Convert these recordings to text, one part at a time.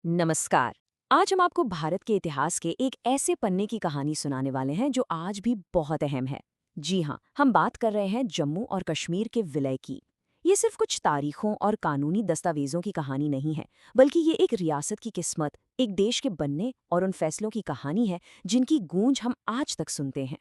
नमस्कार। आज हम आपको भारत के इतिहास के एक ऐसे पन्ने की कहानी सुनाने वाले हैं जो आज भी बहुत अहम है। जी हाँ, हम बात कर रहे हैं जम्मू और कश्मीर के विलय की। ये सिर्फ कुछ तारीखों और कानूनी दस्तावेजों की कहानी नहीं है, बल्कि ये एक रियासत की किस्मत, एक देश के बनने और उन फैसलों की कहानी है जिनकी गूंज हम आज तक सुनते हैं।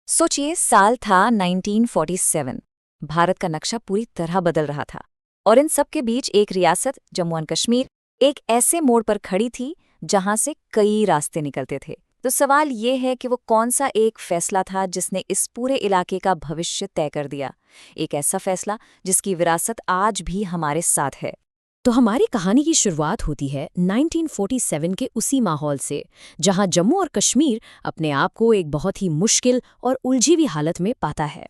सोचिए, साल था 1947। भारत का नक्शा पूरी तरह बदल रहा था और इन सब के बीच एक रियासत जम्मू एंड कश्मीर एक ऐसे मोड़ पर खड़ी थी जहां से कई रास्ते निकलते थे। तो सवाल ये है कि वो कौन सा एक फैसला था जिसने इस पूरे इलाके का भविष्य तय कर दिया। एक ऐसा फैसला जिसकी विरासत आज भी हमारे साथ है। तो हमारी कहानी की शुरुआत होती है 1947 के उसी माहौल से, जहां जम्मू और कश्मीर अपने आप को एक बहुत ही मुश्किल और उलझी हुई हालत में पाता है।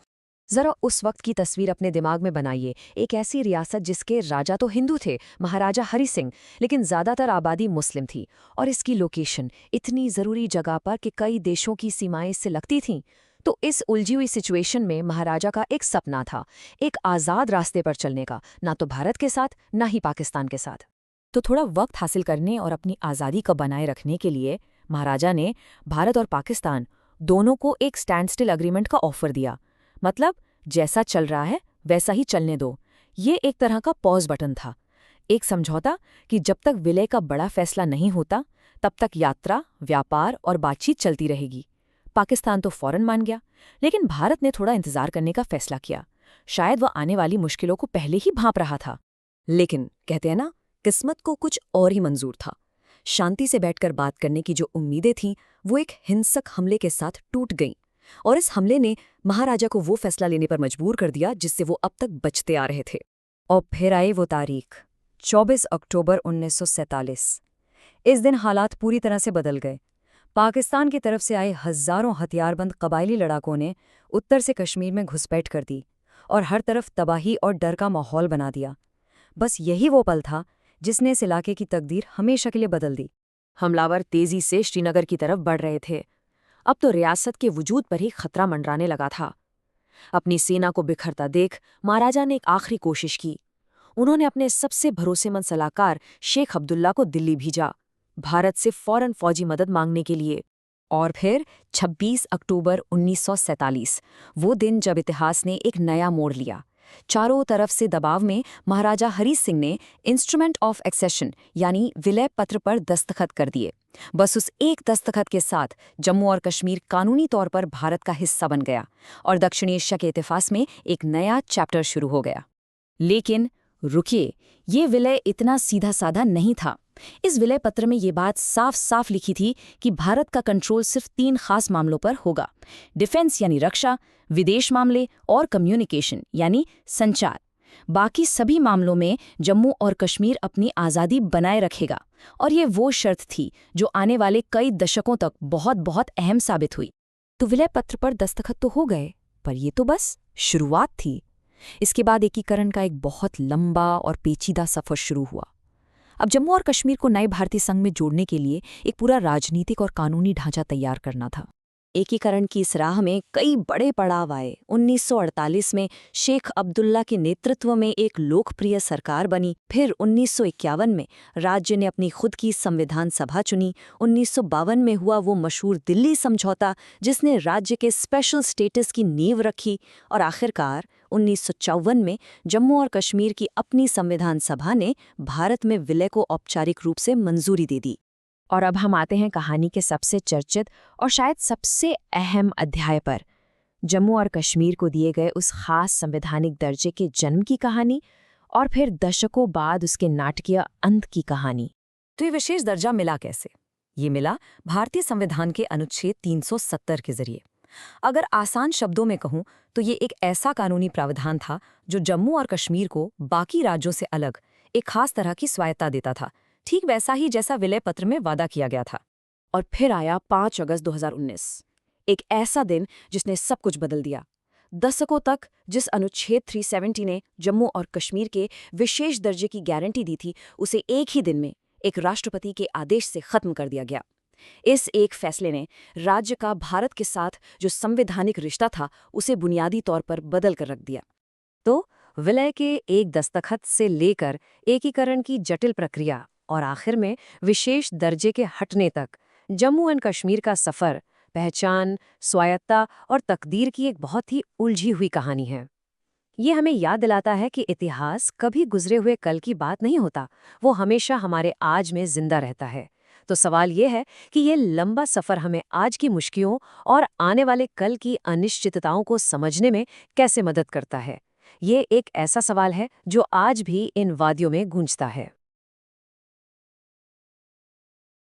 जरा उस वक्त की तस्वीर अपने दिमाग में बनाइए। एक ऐसी रियासत जिसके राजा तो हिंदू थे, महाराजा हरि सिंह, लेकिन ज्यादातर आबादी मुस्लिम थी। और इसकी लोकेशन इतनी जरूरी जगह पर कि कई देशों की सीमाएं इससे लगती थीं। तो इस उलझी हुई सिचुएशन में महाराजा का एक सपना था, एक आज़ाद रास्ते पर चलने का, ना तो भारत के साथ ना ही पाकिस्तान के साथ। तो थोड़ा वक्त हासिल करने और अपनी आज़ादी को बनाए रखने के लिए महाराजा ने भारत और पाकिस्तान दोनों को एक स्टैंड स्टिल अग्रीमेंट का ऑफर दिया। मतलब, जैसा चल रहा है वैसा ही चलने दो। ये एक तरह का पॉज बटन था, एक समझौता कि जब तक विलय का बड़ा फैसला नहीं होता तब तक यात्रा, व्यापार और बातचीत चलती रहेगी। पाकिस्तान तो फौरन मान गया, लेकिन भारत ने थोड़ा इंतजार करने का फैसला किया। शायद वह आने वाली मुश्किलों को पहले ही भांप रहा था। लेकिन कहते हैं ना, किस्मत को कुछ और ही मंजूर था। शांति से बैठकर बात करने की जो उम्मीदें थीं, वो एक हिंसक हमले के साथ टूट गईं। और इस हमले ने महाराजा को वो फैसला लेने पर मजबूर कर दिया जिससे वो अब तक बचते आ रहे थे। और फिर आई वो तारीख, 24 अक्टूबर 1947। इस दिन हालात पूरी तरह से बदल गए। पाकिस्तान की तरफ से आए हजारों हथियारबंद कबायली लड़ाकों ने उत्तर से कश्मीर में घुसपैठ कर दी और हर तरफ तबाही और डर का माहौल बना दिया। बस यही वो पल था जिसने इस इलाके की तकदीर हमेशा के लिए बदल दी। हमलावर तेजी से श्रीनगर की तरफ बढ़ रहे थे। अब तो रियासत के वजूद पर ही खतरा मंडराने लगा था। अपनी सेना को बिखरता देख महाराजा ने एक आखिरी कोशिश की। उन्होंने अपने सबसे भरोसेमंद सलाहकार शेख अब्दुल्ला को दिल्ली भेजा, भारत से फौरन फौजी मदद मांगने के लिए। और फिर 26 अक्टूबर 1947, वो दिन जब इतिहास ने एक नया मोड़ लिया। चारों तरफ से दबाव में महाराजा हरि सिंह ने इंस्ट्रूमेंट ऑफ एक्सेशन यानी विलय पत्र पर दस्तखत कर दिए। बस उस एक दस्तखत के साथ जम्मू और कश्मीर कानूनी तौर पर भारत का हिस्सा बन गया और दक्षिण एशिया के इतिहास में एक नया चैप्टर शुरू हो गया। लेकिन रुकिए, ये विलय इतना सीधा साधा नहीं था। इस विलय पत्र में ये बात साफ साफ लिखी थी कि भारत का कंट्रोल सिर्फ 3 खास मामलों पर होगा: डिफेंस यानी रक्षा, विदेश मामले और कम्युनिकेशन यानी संचार। बाकी सभी मामलों में जम्मू और कश्मीर अपनी आज़ादी बनाए रखेगा। और ये वो शर्त थी जो आने वाले कई दशकों तक बहुत बहुत अहम साबित हुई। तो विलय पत्र पर दस्तखत तो हो गए, पर ये तो बस शुरुआत थी। इसके बाद एकीकरण का एक बहुत लंबा और पेचीदा सफर शुरू हुआ। अब जम्मू और कश्मीर को नए भारतीय संघ में जोड़ने के लिए एक पूरा राजनीतिक और कानूनी ढांचा तैयार करना था। एकीकरण की इस राह में कई बड़े पड़ाव आए। 1948 में शेख अब्दुल्ला के नेतृत्व में एक लोकप्रिय सरकार बनी। फिर 1951 में राज्य ने अपनी खुद की संविधान सभा चुनी। 1952 में हुआ वो मशहूर दिल्ली समझौता जिसने राज्य के स्पेशल स्टेटस की नींव रखी। और आखिरकार 1954 में जम्मू और कश्मीर की अपनी संविधान सभा ने भारत में विलय को औपचारिक रूप से मंजूरी दे दी। और अब हम आते हैं कहानी के सबसे चर्चित और शायद सबसे अहम अध्याय पर, जम्मू और कश्मीर को दिए गए उस खास संवैधानिक दर्जे के जन्म की कहानी और फिर दशकों बाद उसके नाटकीय अंत की कहानी। तो ये विशेष दर्जा मिला कैसे? ये मिला भारतीय संविधान के अनुच्छेद 370 के जरिए। अगर आसान शब्दों में कहूं तो ये एक ऐसा कानूनी प्रावधान था जो जम्मू और कश्मीर को बाकी राज्यों से अलग एक खास तरह की स्वायत्ता देता था, ठीक वैसा ही जैसा विलय पत्र में वादा किया गया था। और फिर आया 5 अगस्त 2019, एक ऐसा दिन जिसने सब कुछ बदल दिया। दशकों तक जिस अनुच्छेद 370 ने जम्मू और कश्मीर के विशेष दर्जे की गारंटी दी थी, उसे एक ही दिन में एक राष्ट्रपति के आदेश से खत्म कर दिया गया। इस एक फैसले ने राज्य का भारत के साथ जो संवैधानिक रिश्ता था उसे बुनियादी तौर पर बदल कर रख दिया। तो विलय के एक दस्तखत से लेकर एकीकरण की जटिल प्रक्रिया और आखिर में विशेष दर्जे के हटने तक जम्मू एंड कश्मीर का सफ़र पहचान, स्वायत्ता और तकदीर की एक बहुत ही उलझी हुई कहानी है। ये हमें याद दिलाता है कि इतिहास कभी गुजरे हुए कल की बात नहीं होता, वो हमेशा हमारे आज में जिंदा रहता है। तो सवाल ये है कि ये लंबा सफ़र हमें आज की मुश्किलों और आने वाले कल की अनिश्चितताओं को समझने में कैसे मदद करता है। ये एक ऐसा सवाल है जो आज भी इन वादियों में गूंजता है।